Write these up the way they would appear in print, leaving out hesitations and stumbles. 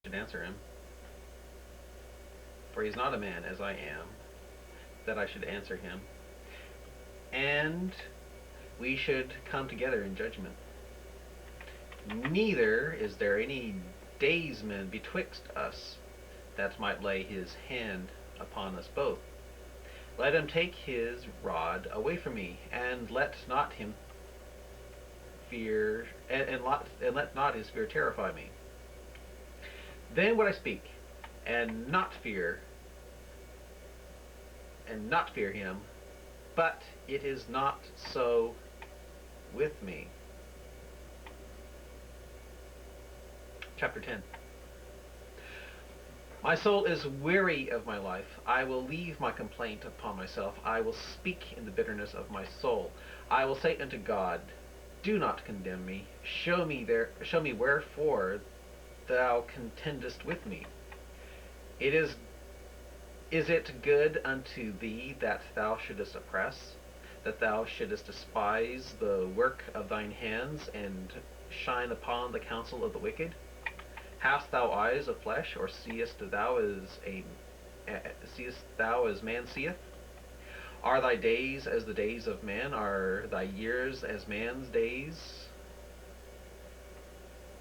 should answer him, for he is not a man as I am, that I should answer him. And we should come together in judgment. Neither is there any daysman betwixt us that might lay his hand upon us both. Let him take his rod away from me, and let not him fear, and let not his fear terrify me. Then would I speak, and not fear him, but it is not so with me. Chapter 10. My soul is weary of my life. I will leave my complaint upon myself. I will speak in the bitterness of my soul. I will say unto God, do not condemn me. Show me wherefore thou contendest with me. Is it good unto thee that thou shouldest oppress, that thou shouldest despise the work of thine hands, and shine upon the counsel of the wicked? Hast thou eyes of flesh, or seest thou as man seeth? Are thy days as the days of man? Are thy years as man's days?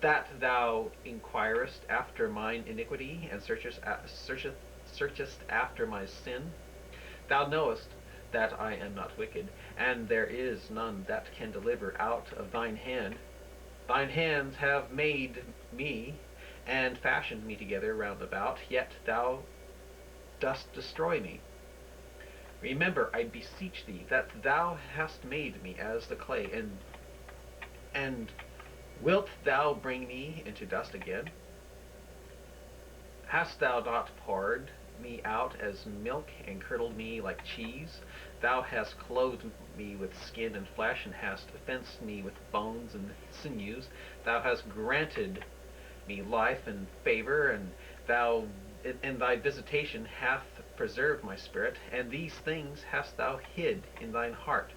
That thou inquirest after mine iniquity, and searchest after my sin? Thou knowest that I am not wicked, and there is none that can deliver out of thine hand. Thine hands have made me, and fashioned me together round about, yet thou dost destroy me. Remember, I beseech thee, that thou hast made me as the clay, and wilt thou bring me into dust again? Hast thou not poured me out as milk, and curdled me like cheese? Thou hast clothed me with skin and flesh, and hast fenced me with bones and sinews. Thou hast granted me life and favor, and thy visitation hath preserved my spirit, and these things hast thou hid in thine heart.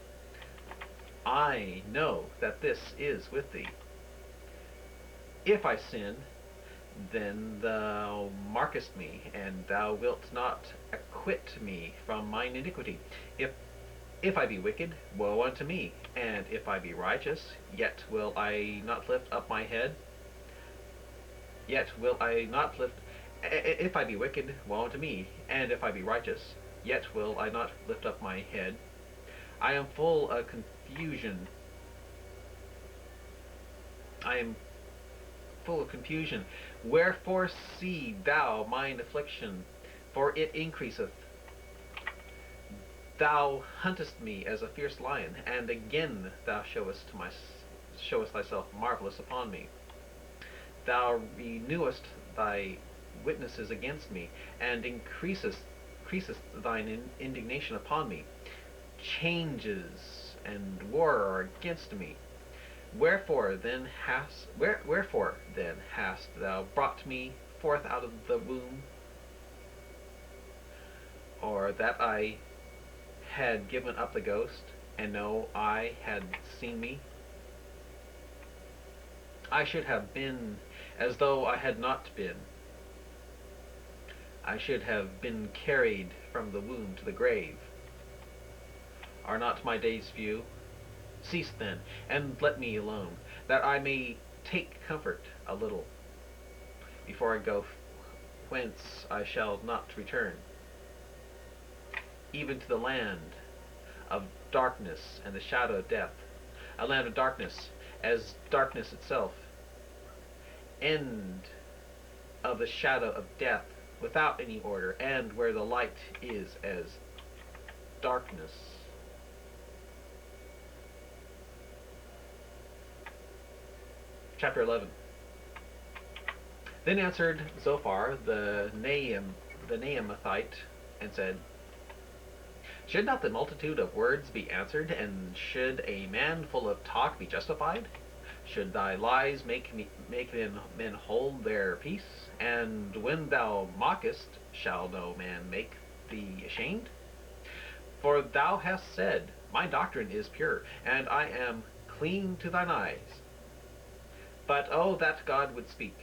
I know that this is with thee. If I sin, then thou markest me, and thou wilt not acquit me from mine iniquity. If I be wicked, woe unto me, and if I be righteous, yet will I not lift up my head. If I be wicked, woe unto me, and if I be righteous, yet will I not lift up my head. I am full of confusion. Wherefore see thou mine affliction, for it increaseth. Thou huntest me as a fierce lion, and again thou showest thyself marvelous upon me. Thou renewest thy witnesses against me, and increasest thine indignation upon me. Changes and war are against me. Wherefore then hast thou brought me forth out of the womb? Or that I had given up the ghost, and no eye had seen me? I should have been as though I had not been. I should have been carried from the womb to the grave. Are not my days few? Cease then, and let me alone, that I may take comfort a little, before I go whence I shall not return, even to the land of darkness and the shadow of death, a land of darkness, as darkness itself, end of the shadow of death, without any order, and where the light is as darkness. Chapter 11. Then answered Zophar the Naamathite, and said, should not the multitude of words be answered, and should a man full of talk be justified? Should thy lies make men hold their peace? And when thou mockest, shall no man make thee ashamed? For thou hast said, my doctrine is pure, and I am clean to thine eyes. But oh, that God would speak,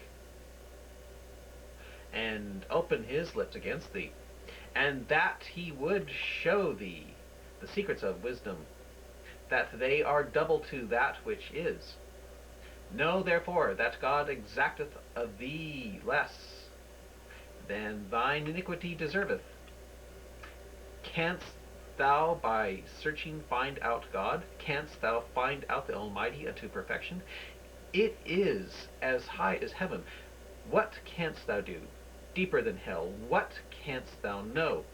and open his lips against thee, and that he would show thee the secrets of wisdom, that they are double to that which is. Know therefore that God exacteth of thee less than thine iniquity deserveth. Canst thou by searching find out God? Canst thou find out the Almighty unto perfection? It is as high as heaven. What canst thou do? Deeper than hell. What canst thou know?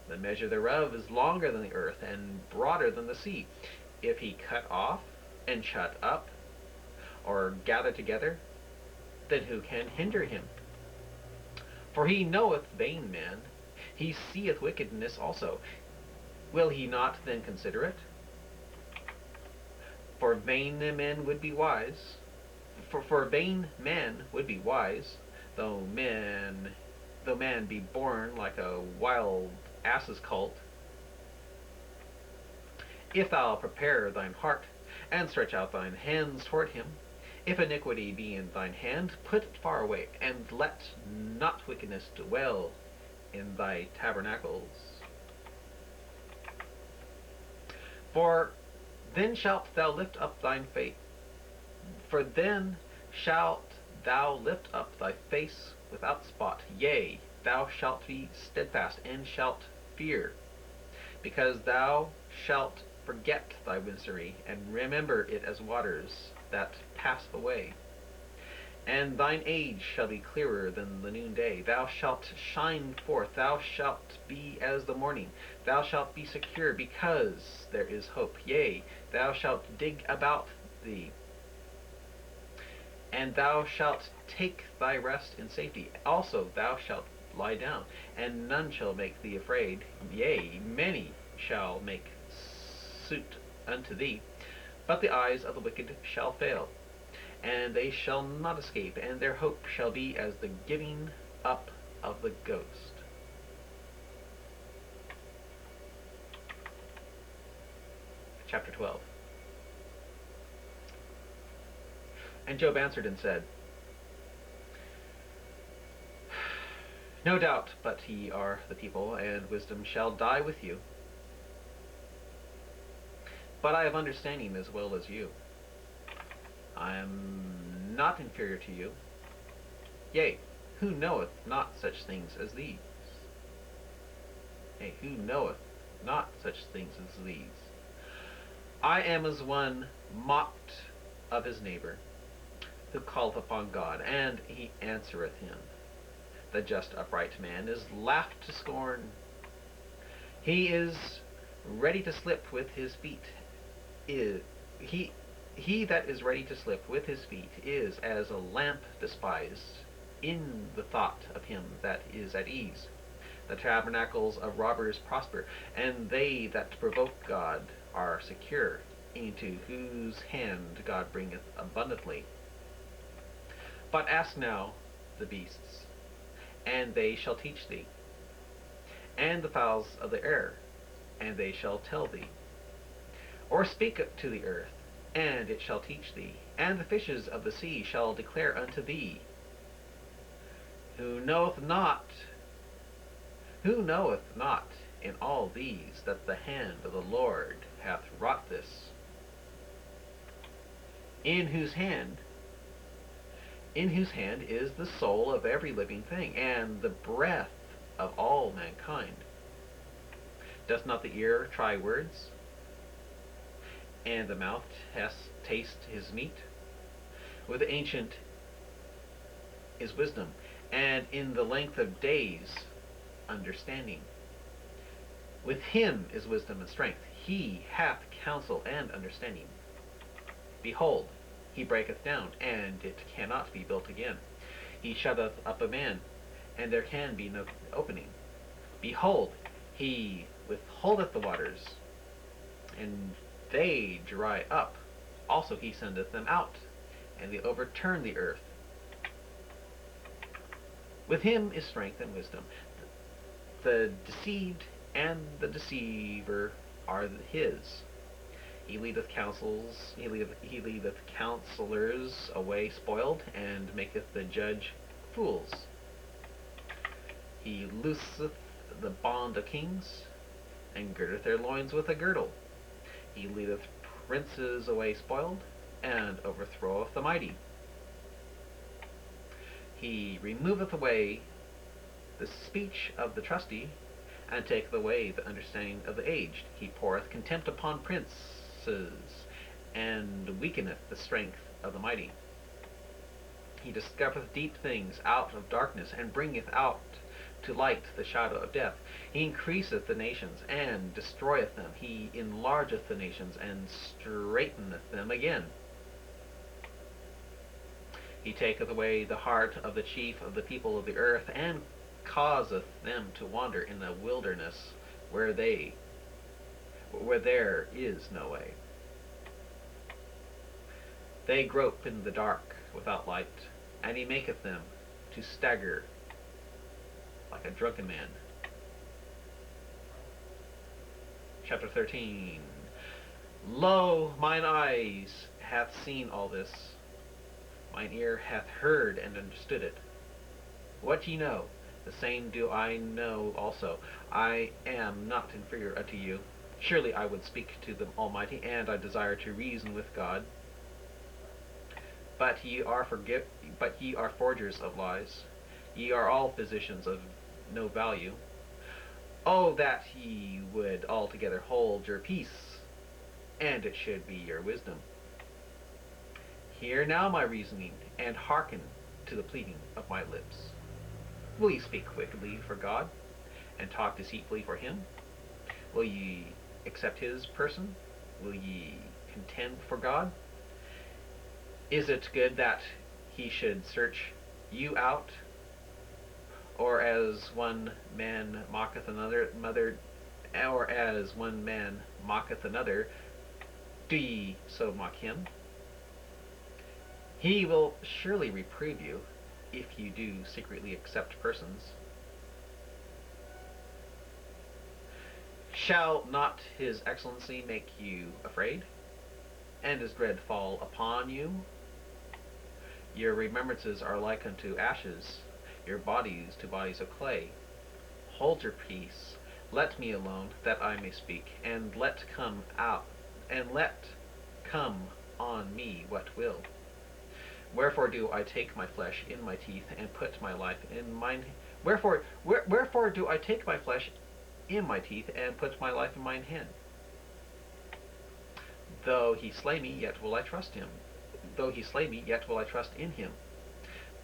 The measure thereof is longer than the earth, and broader than the sea. If he cut off, and shut up, or gather together, then who can hinder him? For he knoweth vain men, he seeth wickedness also. Will he not then consider it? For vain men would be wise. For vain man would be wise, though man be born like a wild ass's colt. If thou prepare thine heart, and stretch out thine hands toward him, if iniquity be in thine hand, put it far away, and let not wickedness dwell in thy tabernacles. For then shalt thou lift up thine face. For then shalt thou lift up thy face without spot. Yea, thou shalt be steadfast, and shalt fear, because thou shalt forget thy misery, and remember it as waters that pass away. And thine age shall be clearer than the noonday. Thou shalt shine forth, thou shalt be as the morning. Thou shalt be secure, because there is hope. Yea, thou shalt dig about thee, and thou shalt take thy rest in safety. Also thou shalt lie down, and none shall make thee afraid. Yea, many shall make suit unto thee, but the eyes of the wicked shall fail, and they shall not escape, and their hope shall be as the giving up of the ghost. Chapter 12. And Job answered and said, No doubt but ye are the people, and wisdom shall die with you. But I have understanding as well as you. I am not inferior to you. Yea, who knoweth not such things as these? Yea, who knoweth not such things as these? I am as one mocked of his neighbor, who calleth upon God, and he answereth him. The just upright man is laughed to scorn. He is ready to slip with his feet. He that is ready to slip with his feet is as a lamp despised in the thought of him that is at ease. The tabernacles of robbers prosper, and they that provoke God are secure, into whose hand God bringeth abundantly. But ask now the beasts, and they shall teach thee, and the fowls of the air, and they shall tell thee. Or speak to the earth, and it shall teach thee, and the fishes of the sea shall declare unto thee. Who knoweth not in all these that the hand of the Lord hath wrought this? In whose hand is the soul of every living thing, and the breath of all mankind. Doth not the ear try words, and the mouth taste his meat? With the ancient is wisdom, and in the length of days understanding. With him is wisdom and strength. He hath counsel and understanding. Behold, he breaketh down, and it cannot be built again. He shutteth up a man, and there can be no opening. Behold, he withholdeth the waters, and they dry up. Also he sendeth them out, and they overturn the earth. With him is strength and wisdom. The deceived and the deceiver are his. He leadeth counselors away spoiled, and maketh the judge fools. He looseth the bond of kings, and girdeth their loins with a girdle. He leadeth princes away spoiled, and overthroweth the mighty. He removeth away the speech of the trusty, and taketh away the understanding of the aged. He poureth contempt upon princes, and weakeneth the strength of the mighty. He discovereth deep things out of darkness, and bringeth out to light the shadow of death. He increaseth the nations, and destroyeth them. He enlargeth the nations, and straighteneth them again. He taketh away the heart of the chief of the people of the earth, and causeth them to wander in the wilderness, where there is no way. They grope in the dark without light, and he maketh them to stagger like a drunken man. Chapter 13. Lo, mine eyes hath seen all this, mine ear hath heard and understood it. What ye know, the same do I know also. I am not inferior unto you. Surely I would speak to the Almighty, and I desire to reason with God. But ye are forgers of lies. Ye are all physicians of no value. Oh, that ye would altogether hold your peace, and it should be your wisdom. Hear now my reasoning, and hearken to the pleading of my lips. Will ye speak wickedly for God, and talk deceitfully for him? Will ye accept his person? Will ye contend for God? Is it good that he should search you out? Or as one man mocketh another, do ye so mock him? He will surely reprove you, if you do secretly accept persons. Shall not his excellency make you afraid, and his dread fall upon you? Your remembrances are like unto ashes, your bodies to bodies of clay. Hold your peace, let me alone, that I may speak, and let come on me what will. Wherefore do I take my flesh in my teeth, and put my life in mine? Wherefore do I take my flesh in my teeth, and put my life in mine hand? Though he slay me, yet will I trust him. Though he slay me, yet will I trust in him.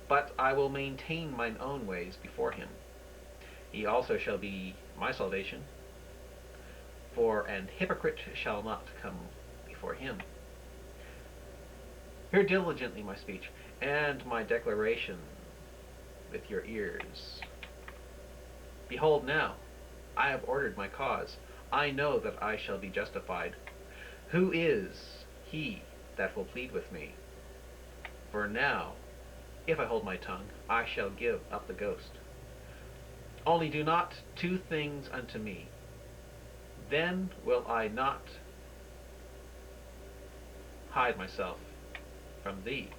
But I will maintain mine own ways before him. He also shall be my salvation, for an hypocrite shall not come before him. Hear diligently my speech, and my declaration with your ears. Behold now, I have ordered my cause. I know that I shall be justified. Who is he that will plead with me? For now, if I hold my tongue, I shall give up the ghost. Only do not two things unto me, then will I not hide myself from thee.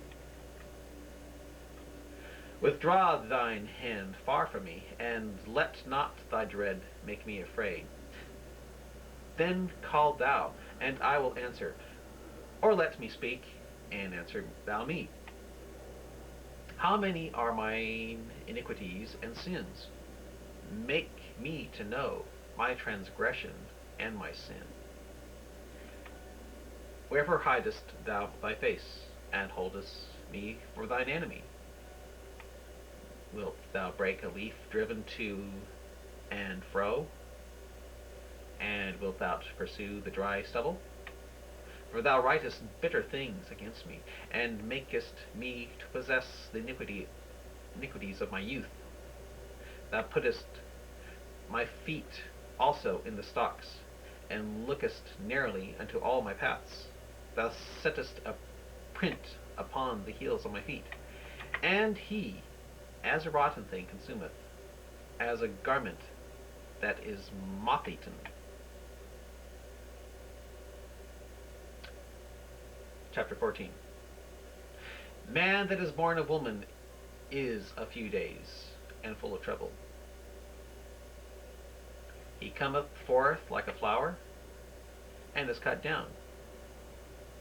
Withdraw thine hand far from me, and let not thy dread make me afraid. Then call thou, and I will answer, or let me speak, and answer thou me. How many are mine iniquities and sins? Make me to know my transgression and my sin. Wherefore hidest thou thy face, and holdest me for thine enemy? Wilt thou break a leaf driven to and fro? And wilt thou pursue the dry stubble? For thou writest bitter things against me, and makest me to possess the iniquities of my youth. Thou puttest my feet also in the stocks, and lookest narrowly unto all my paths. Thou settest a print upon the heels of my feet. And he, as a rotten thing, consumeth, as a garment that is moth-eaten. Chapter 14. Man that is born of woman is a few days, and full of trouble. He cometh forth like a flower, and is cut down.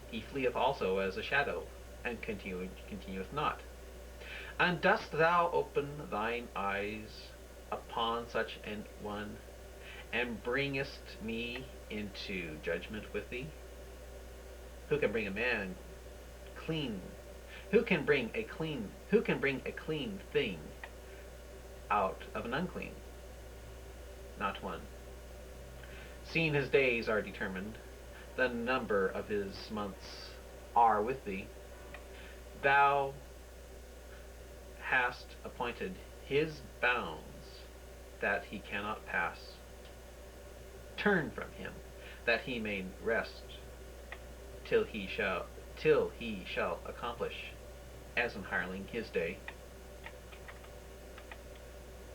He fleeth also as a shadow, and continueth not. And dost thou open thine eyes upon such an one, and bringest me into judgment with thee? Who can bring a man clean? Who can bring a clean thing out of an unclean? Not one. Seeing his days are determined, the number of his months are with thee. Thou hast appointed his bounds that he cannot pass. Turn from him, that he may rest, till he shall accomplish, as an hireling, his day.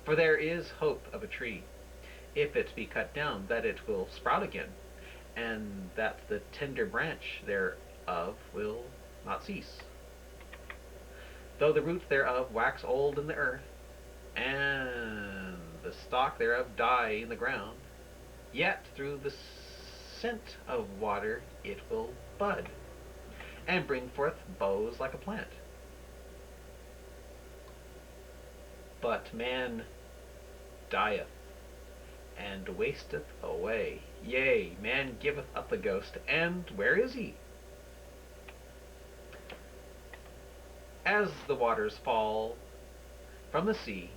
For there is hope of a tree, if it be cut down, that it will sprout again, and that the tender branch thereof will not cease. Though the root thereof wax old in the earth, and the stalk thereof die in the ground, yet through the scent of water it will bud, and bring forth boughs like a plant. But man dieth, and wasteth away. Yea, man giveth up the ghost, and where is he? As the waters fall from the sea,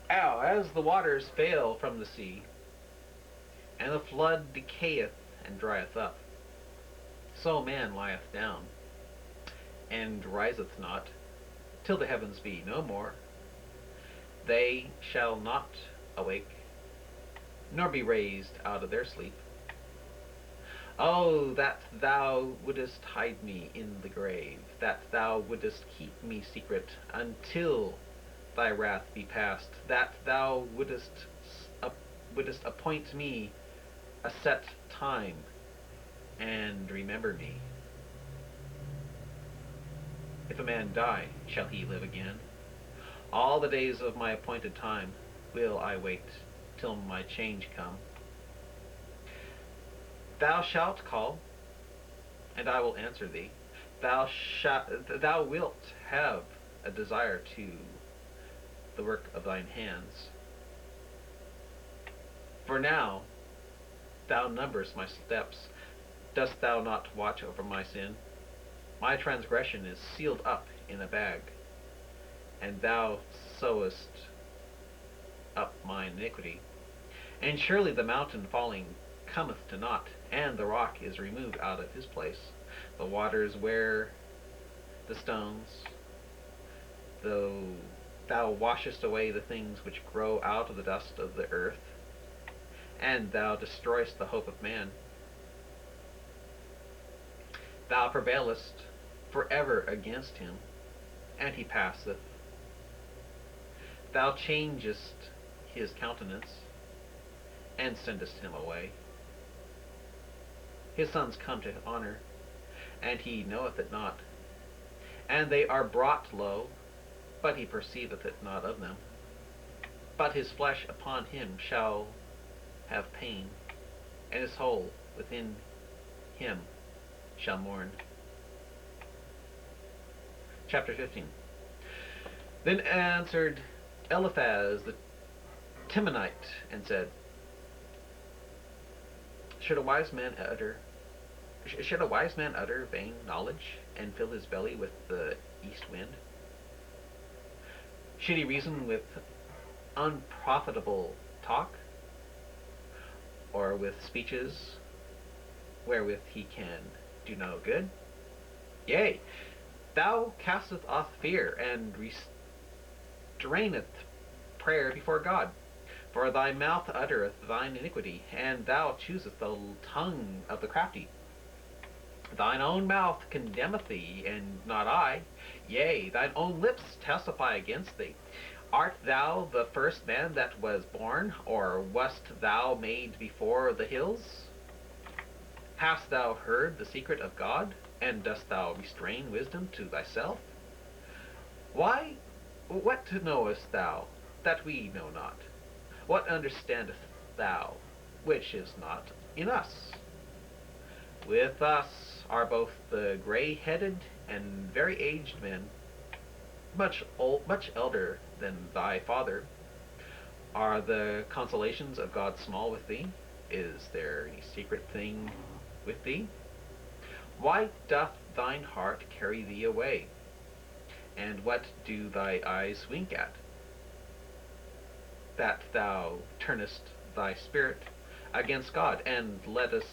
as the waters fail from the sea, and the flood decayeth and drieth up, so man lieth down, and riseth not, till the heavens be no more. They shall not awake, nor be raised out of their sleep. Oh, that thou wouldest hide me in the grave, that thou wouldest keep me secret until thy wrath be past, that thou wouldest appoint me a set time, and remember me. If a man die, shall he live again? All the days of my appointed time will I wait till my change come. Thou shalt call, and I will answer thee. Thou wilt have a desire to the work of thine hands. For now thou numberest my steps. Dost thou not watch over my sin? My transgression is sealed up in a bag, and thou sewest up mine iniquity. And surely the mountain falling cometh to naught, and the rock is removed out of his place. The waters wear the stones, though thou washest away the things which grow out of the dust of the earth, and thou destroyest the hope of man. Thou prevailest forever against him, and he passeth. Thou changest his countenance, and sendest him away. His sons come to honor, and he knoweth it not. And they are brought low, but he perceiveth it not of them. But his flesh upon him shall have pain, and his whole within him shall mourn. Chapter 15. Then answered Eliphaz the Temanite, and said, Should a wise man utter vain knowledge, and fill his belly with the east wind? Should he reason with unprofitable talk, or with speeches wherewith he can do no good? Yea, thou casteth off fear, and restraineth prayer before God. For thy mouth uttereth thine iniquity, and thou choosest the tongue of the crafty. Thine own mouth condemneth thee, and not I. Yea, thine own lips testify against thee. Art thou the first man that was born, or wast thou made before the hills? Hast thou heard the secret of God, and dost thou restrain wisdom to thyself? Why, what knowest thou that we know not? What understandest thou, which is not in us? With us are both the grey-headed and very aged men, much elder than thy father. Are the consolations of God small with thee? Is there any secret thing with thee? Why doth thine heart carry thee away? And what do thy eyes wink at? That thou turnest thy spirit against God, and lettest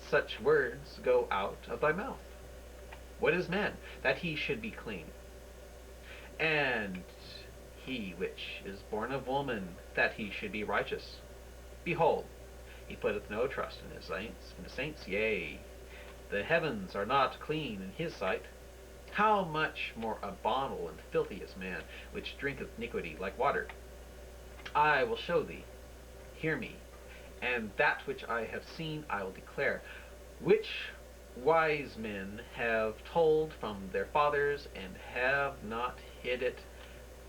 such words go out of thy mouth. What is man, that he should be clean? And he which is born of woman, that he should be righteous. Behold, he putteth no trust in the saints, yea, the heavens are not clean in his sight. How much more abominable and filthy is man, which drinketh iniquity like water? I will show thee, hear me, and that which I have seen I will declare, which wise men have told from their fathers, and have not hid it,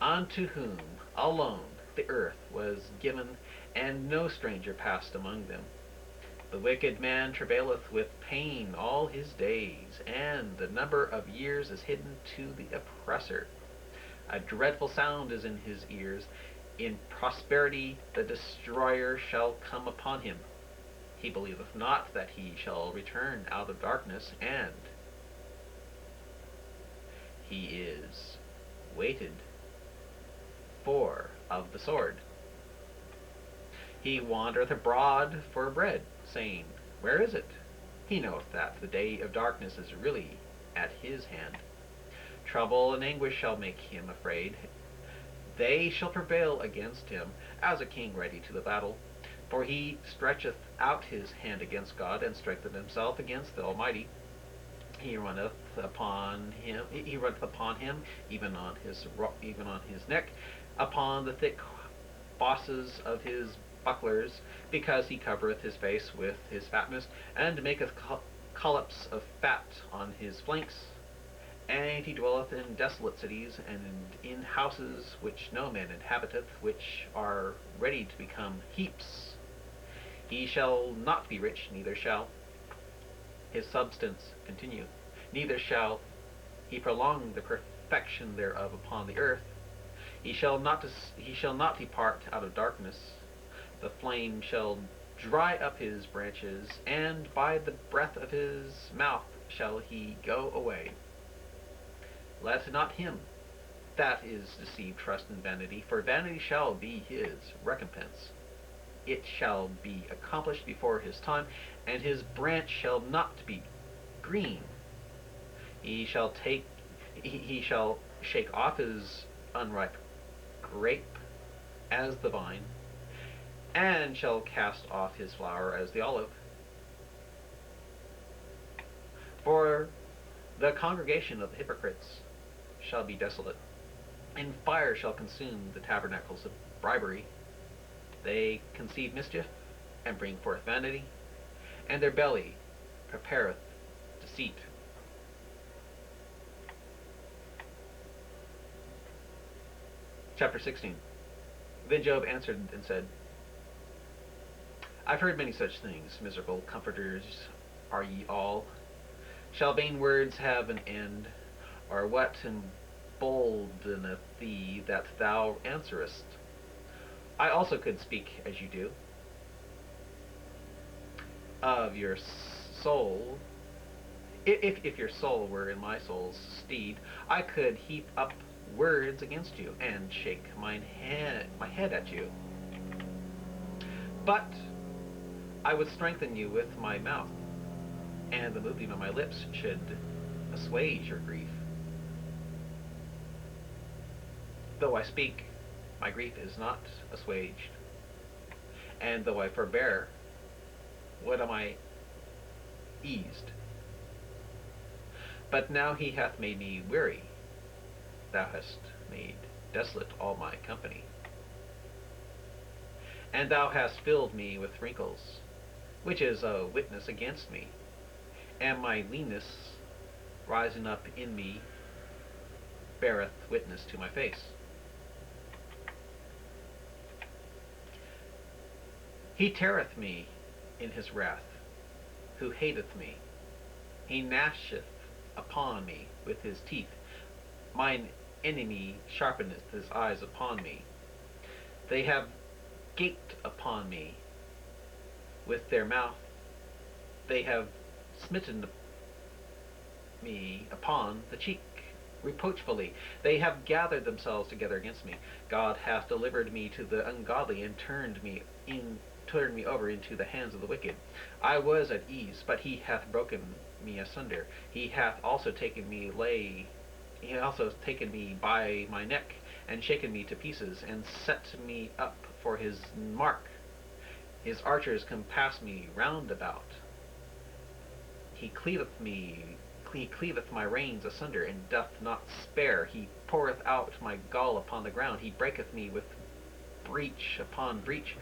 unto whom alone the earth was given, and no stranger passed among them. The wicked man travaileth with pain all his days, and the number of years is hidden to the oppressor. A dreadful sound is in his ears. In prosperity the destroyer shall come upon him. He believeth not that he shall return out of darkness, and he is weighted for of the sword. He wandereth abroad for bread, saying, Where is it? He knoweth that the day of darkness is really at his hand. Trouble and anguish shall make him afraid. They shall prevail against him, as a king ready to the battle. For he stretcheth out his hand against God, and strengtheneth himself against the Almighty. He runneth upon him, even on his neck, upon the thick bosses of his bucklers, because he covereth his face with his fatness, and maketh collops of fat on his flanks. And he dwelleth in desolate cities, and in houses which no man inhabiteth, which are ready to become heaps. He shall not be rich, neither shall his substance continue, neither shall he prolong the perfection thereof upon the earth. He shall not depart out of darkness. The flame shall dry up his branches, and by the breath of his mouth shall he go away. Let not him that is deceived trust in vanity, for vanity shall be his recompense. It shall be accomplished before his time, and his branch shall not be green. He shall shake off his unripe grape as the vine, and shall cast off his flower as the olive. For the congregation of the hypocrites shall be desolate, and fire shall consume the tabernacles of bribery. They conceive mischief, and bring forth vanity, and their belly prepareth deceit. Chapter 16. Then Job answered and said, I've heard many such things. Miserable comforters are ye all. Shall vain words have an end? Or what emboldeneth thee that thou answerest? I also could speak as you do. Of your soul, if your soul were in my soul's stead, I could heap up words against you, and shake my head at you. But I would strengthen you with my mouth, and the moving of my lips should assuage your grief. Though I speak, my grief is not assuaged, and though I forbear, what am I eased? But now he hath made me weary. Thou hast made desolate all my company. And thou hast filled me with wrinkles, which is a witness against me, and my leanness rising up in me beareth witness to my face. He teareth me in his wrath, who hateth me. He gnasheth upon me with his teeth. Mine enemy sharpeneth his eyes upon me. They have gaped upon me with their mouth. They have smitten me upon the cheek reproachfully. They have gathered themselves together against me. God hath delivered me to the ungodly, and turned me over into the hands of the wicked. I was at ease, but he hath broken me asunder. He hath also taken me by my neck, and shaken me to pieces, and set me up for his mark. His archers compass me round about. He cleaveth my reins asunder, and doth not spare. He poureth out my gall upon the ground. He breaketh me with breach upon breach.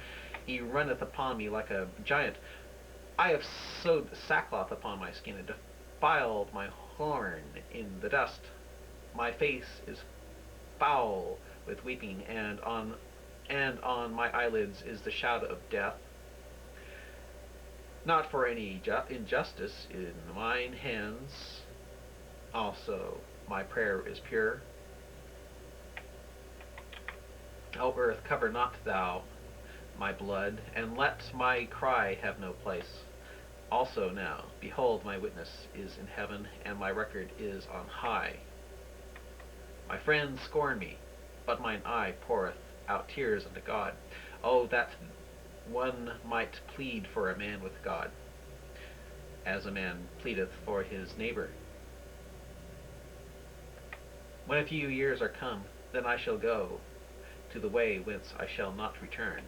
He runneth upon me like a giant. I have sewed sackcloth upon my skin, and defiled my horn in the dust. My face is foul with weeping, and on my eyelids is the shadow of death. Not for any injustice in mine hands. Also, my prayer is pure. O earth, cover not thou my blood, and let my cry have no place. Also now, behold, my witness is in heaven, and my record is on high. My friends scorn me, but mine eye poureth out tears unto God. Oh, that one might plead for a man with God, as a man pleadeth for his neighbor. When a few years are come, then I shall go to the way whence I shall not return.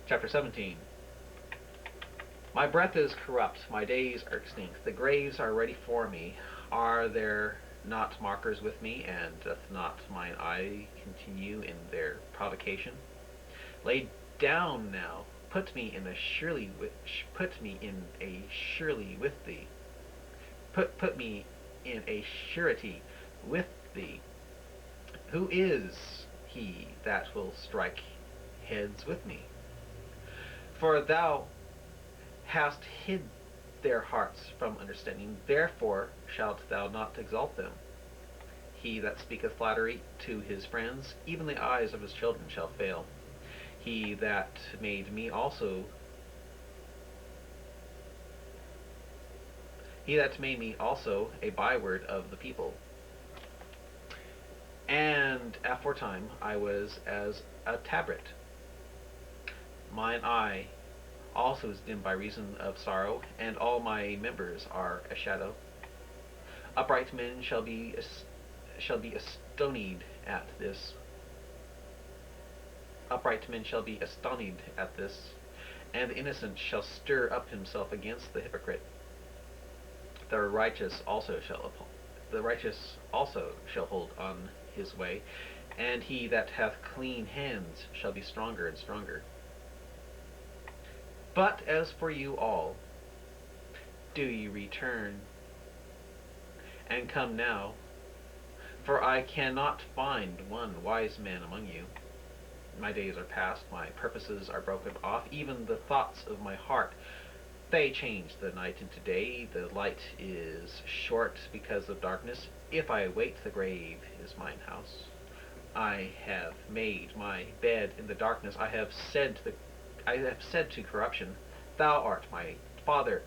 Chapter 17. My breath is corrupt, my days are extinct, the graves are ready for me. Are there not markers with me, and doth not mine eye continue in their provocation? Lay down now, put me in a surety with thee. Put me in a surety with thee. Who is he that will strike heads with me? For thou hast hid their hearts from understanding, therefore shalt thou not exalt them. He that speaketh flattery to his friends, even the eyes of his children shall fail. He that made me also a byword of the people. And aforetime I was as a tabret. Mine eye also is dim by reason of sorrow, and all my members are a shadow. Upright men shall be astonied at this. Upright men shall be astonied at this, and the innocent shall stir up himself against the hypocrite. The righteous also shall hold on his way, and he that hath clean hands shall be stronger and stronger. But as for you all, do ye return, and come now, for I cannot find one wise man among you. My days are past, my purposes are broken off, even the thoughts of my heart. They change the night into day, the light is short because of darkness. If I wait, the grave is mine house. I have made my bed in the darkness. I have said to corruption, thou art my father.